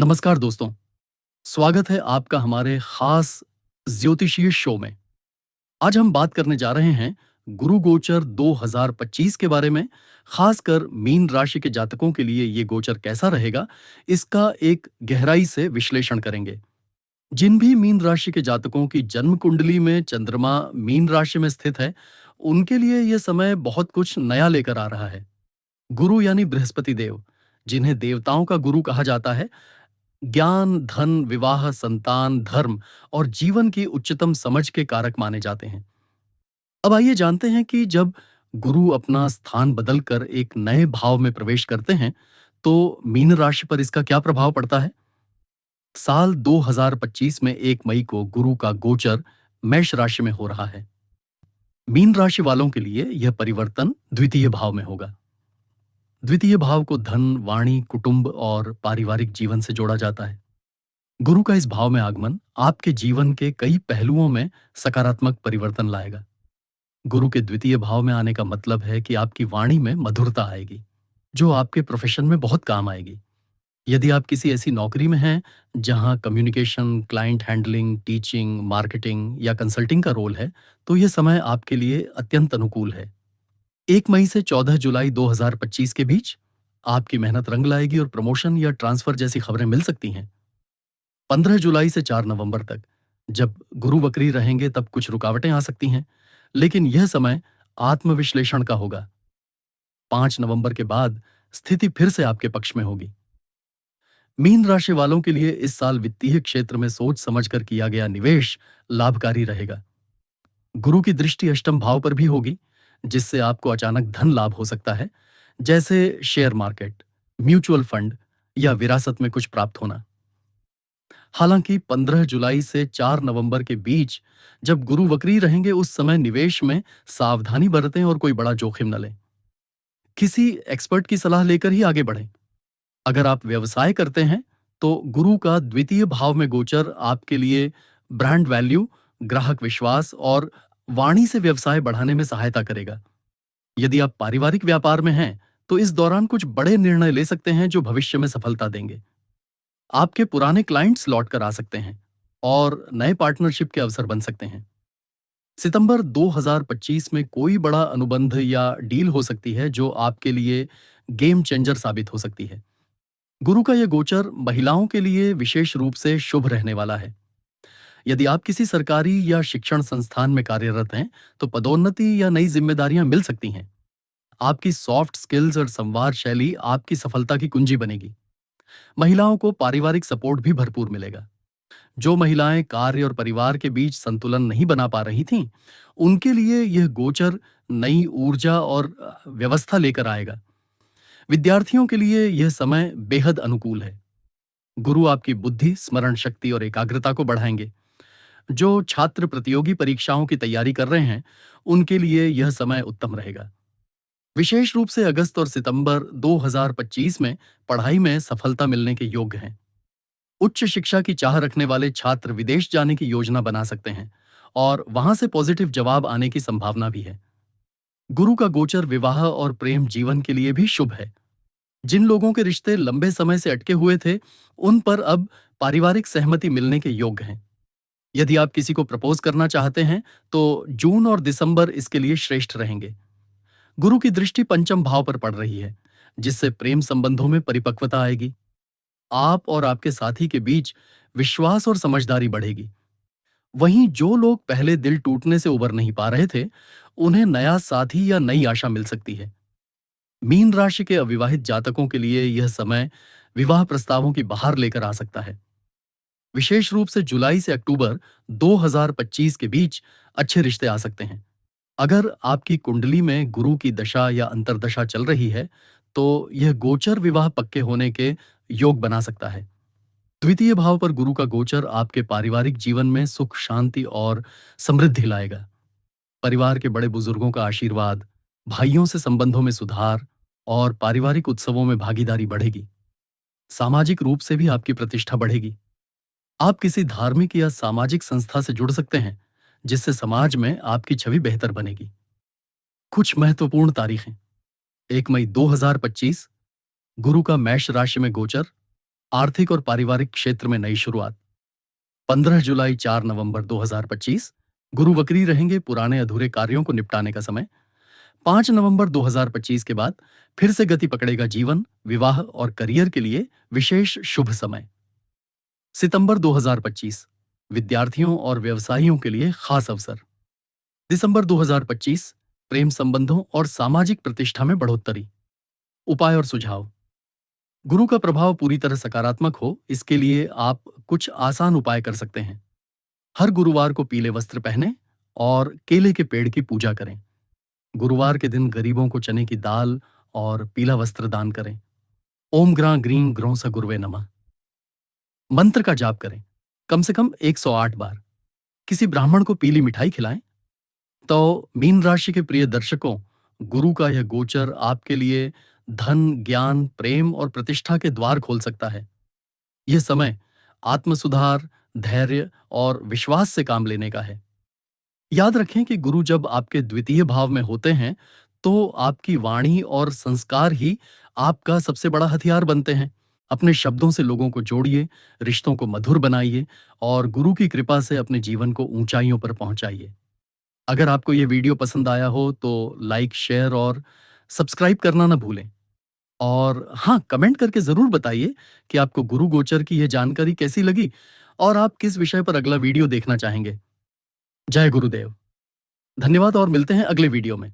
नमस्कार दोस्तों, स्वागत है आपका हमारे खास ज्योतिषीय शो में। आज हम बात करने जा रहे हैं गुरु गोचर 2025 के बारे में, खासकर मीन राशि के जातकों के लिए ये गोचर कैसा रहेगा, इसका एक गहराई से विश्लेषण करेंगे। जिन भी मीन राशि के जातकों की जन्म कुंडली में चंद्रमा मीन राशि में स्थित है, उनके लिए यह समय बहुत कुछ नया लेकर आ रहा है। गुरु यानी बृहस्पति देव, जिन्हें देवताओं का गुरु कहा जाता है, ज्ञान, धन, विवाह, संतान, धर्म और जीवन की उच्चतम समझ के कारक माने जाते हैं। अब आइए जानते हैं कि जब गुरु अपना स्थान बदलकर एक नए भाव में प्रवेश करते हैं, तो मीन राशि पर इसका क्या प्रभाव पड़ता है। साल 2025 में 1 मई को गुरु का गोचर मेष राशि में हो रहा है। मीन राशि वालों के लिए यह परिवर्तन द्वितीय भाव में होगा। द्वितीय भाव को धन, वाणी, कुटुंब और पारिवारिक जीवन से जोड़ा जाता है। गुरु का इस भाव में आगमन आपके जीवन के कई पहलुओं में सकारात्मक परिवर्तन लाएगा। गुरु के द्वितीय भाव में आने का मतलब है कि आपकी वाणी में मधुरता आएगी, जो आपके प्रोफेशन में बहुत काम आएगी। यदि आप किसी ऐसी नौकरी में हैं जहां communication, client handling, teaching, marketing या कंसल्टिंग का रोल है, तो यह समय आपके लिए अत्यंत अनुकूल है। 1 मई से 14 जुलाई 2025 के बीच आपकी मेहनत रंग लाएगी और प्रमोशन या ट्रांसफर जैसी खबरें मिल सकती हैं। 15 जुलाई से 4 नवंबर तक जब गुरु वक्री रहेंगे, तब कुछ रुकावटें आ सकती हैं, लेकिन यह समय आत्मविश्लेषण का होगा। 5 नवंबर के बाद स्थिति फिर से आपके पक्ष में होगी। मीन राशि वालों के लिए इस साल वित्तीय क्षेत्र में सोच समझकर किया गया निवेश लाभकारी रहेगा। गुरु की दृष्टि अष्टम भाव पर भी होगी, जिससे आपको अचानक धन लाभ हो सकता है, जैसे शेयर मार्केट, म्यूचुअल फंड या विरासत में कुछ प्राप्त होना। हालांकि 15 जुलाई से 4 नवंबर के बीच जब गुरु वक्री रहेंगे, उस समय निवेश में सावधानी बरतें और कोई बड़ा जोखिम न लें। किसी एक्सपर्ट की सलाह लेकर ही आगे बढ़ें। अगर आप व्यवसाय करते हैं, तो गुरु का द्वितीय भाव में गोचर आपके लिए ब्रांड वैल्यू, ग्राहक विश्वास और वाणी से व्यवसाय बढ़ाने में सहायता करेगा। यदि आप पारिवारिक व्यापार में हैं, तो इस दौरान कुछ बड़े निर्णय ले सकते हैं जो भविष्य में सफलता देंगे। आपके पुराने क्लाइंट्स लौट कर आ सकते हैं और नए पार्टनरशिप के अवसर बन सकते हैं। सितंबर 2025 में कोई बड़ा अनुबंध या डील हो सकती है जो आपके लिए गेम चेंजर साबित हो सकती है। गुरु का यह गोचर महिलाओं के लिए विशेष रूप से शुभ रहने वाला है। यदि आप किसी सरकारी या शिक्षण संस्थान में कार्यरत हैं, तो पदोन्नति या नई जिम्मेदारियां मिल सकती हैं। आपकी सॉफ्ट स्किल्स और संवाद शैली आपकी सफलता की कुंजी बनेगी। महिलाओं को पारिवारिक सपोर्ट भी भरपूर मिलेगा। जो महिलाएं कार्य और परिवार के बीच संतुलन नहीं बना पा रही थीं, उनके लिए यह गोचर नई ऊर्जा और व्यवस्था लेकर आएगा। विद्यार्थियों के लिए यह समय बेहद अनुकूल है। गुरु आपकी बुद्धि, स्मरण शक्ति और एकाग्रता को बढ़ाएंगे। जो छात्र प्रतियोगी परीक्षाओं की तैयारी कर रहे हैं, उनके लिए यह समय उत्तम रहेगा। विशेष रूप से अगस्त और सितंबर 2025 में पढ़ाई में सफलता मिलने के योग्य हैं। उच्च शिक्षा की चाह रखने वाले छात्र विदेश जाने की योजना बना सकते हैं और वहां से पॉजिटिव जवाब आने की संभावना भी है। गुरु का गोचर विवाह और प्रेम जीवन के लिए भी शुभ है। जिन लोगों के रिश्ते लंबे समय से अटके हुए थे, उन पर अब पारिवारिक सहमति मिलने के योग्य हैं। यदि आप किसी को प्रपोज करना चाहते हैं, तो जून और दिसंबर इसके लिए श्रेष्ठ रहेंगे। गुरु की दृष्टि पंचम भाव पर पड़ रही है, जिससे प्रेम संबंधों में परिपक्वता आएगी। आप और आपके साथी के बीच विश्वास और समझदारी बढ़ेगी। वहीं जो लोग पहले दिल टूटने से उबर नहीं पा रहे थे, उन्हें नया साथी या नई आशा मिल सकती है। मीन राशि के अविवाहित जातकों के लिए यह समय विवाह प्रस्तावों की बहार लेकर आ सकता है। विशेष रूप से जुलाई से अक्टूबर 2025 के बीच अच्छे रिश्ते आ सकते हैं। अगर आपकी कुंडली में गुरु की दशा या अंतर्दशा चल रही है, तो यह गोचर विवाह पक्के होने के योग बना सकता है। द्वितीय भाव पर गुरु का गोचर आपके पारिवारिक जीवन में सुख, शांति और समृद्धि लाएगा। परिवार के बड़े बुजुर्गों का आशीर्वाद, भाइयों से संबंधों में सुधार और पारिवारिक उत्सवों में भागीदारी बढ़ेगी। सामाजिक रूप से भी आपकी प्रतिष्ठा बढ़ेगी। आप किसी धार्मिक या सामाजिक संस्था से जुड़ सकते हैं, जिससे समाज में आपकी छवि बेहतर बनेगी। कुछ महत्वपूर्ण तारीखें: 1 मई 2025 गुरु का मेष राशि में गोचर, आर्थिक और पारिवारिक क्षेत्र में नई शुरुआत। 15 जुलाई 4 नवंबर 2025 गुरु वक्री रहेंगे, पुराने अधूरे कार्यों को निपटाने का समय। 5 नवंबर 2025 के बाद फिर से गति पकड़ेगा जीवन, विवाह और करियर के लिए विशेष शुभ समय। सितंबर 2025 विद्यार्थियों और व्यवसायियों के लिए खास अवसर। दिसंबर 2025 प्रेम संबंधों और सामाजिक प्रतिष्ठा में बढ़ोतरी। उपाय और सुझाव। गुरु का प्रभाव पूरी तरह सकारात्मक हो, इसके लिए आप कुछ आसान उपाय कर सकते हैं। हर गुरुवार को पीले वस्त्र पहने और केले के पेड़ की पूजा करें। गुरुवार के दिन गरीबों को चने की दाल और पीला वस्त्र दान करें। ओम ग्रां ग्रीं ग्रौं स गुरुवे नमः मंत्र का जाप करें, कम से कम 108 बार। किसी ब्राह्मण को पीली मिठाई खिलाएं। तो मीन राशि के प्रिय दर्शकों, गुरु का यह गोचर आपके लिए धन, ज्ञान, प्रेम और प्रतिष्ठा के द्वार खोल सकता है। यह समय आत्म सुधार, धैर्य और विश्वास से काम लेने का है। याद रखें कि गुरु जब आपके द्वितीय भाव में होते हैं, तो आपकी वाणी और संस्कार ही आपका सबसे बड़ा हथियार बनते हैं। अपने शब्दों से लोगों को जोड़िए, रिश्तों को मधुर बनाइए और गुरु की कृपा से अपने जीवन को ऊंचाइयों पर पहुंचाइए। अगर आपको ये वीडियो पसंद आया हो तो लाइक, शेयर और सब्सक्राइब करना ना भूलें। और हाँ, कमेंट करके ज़रूर बताइए कि आपको गुरु गोचर की यह जानकारी कैसी लगी और आप किस विषय पर अगला वीडियो देखना चाहेंगे। जय गुरुदेव। धन्यवाद और मिलते हैं अगले वीडियो में।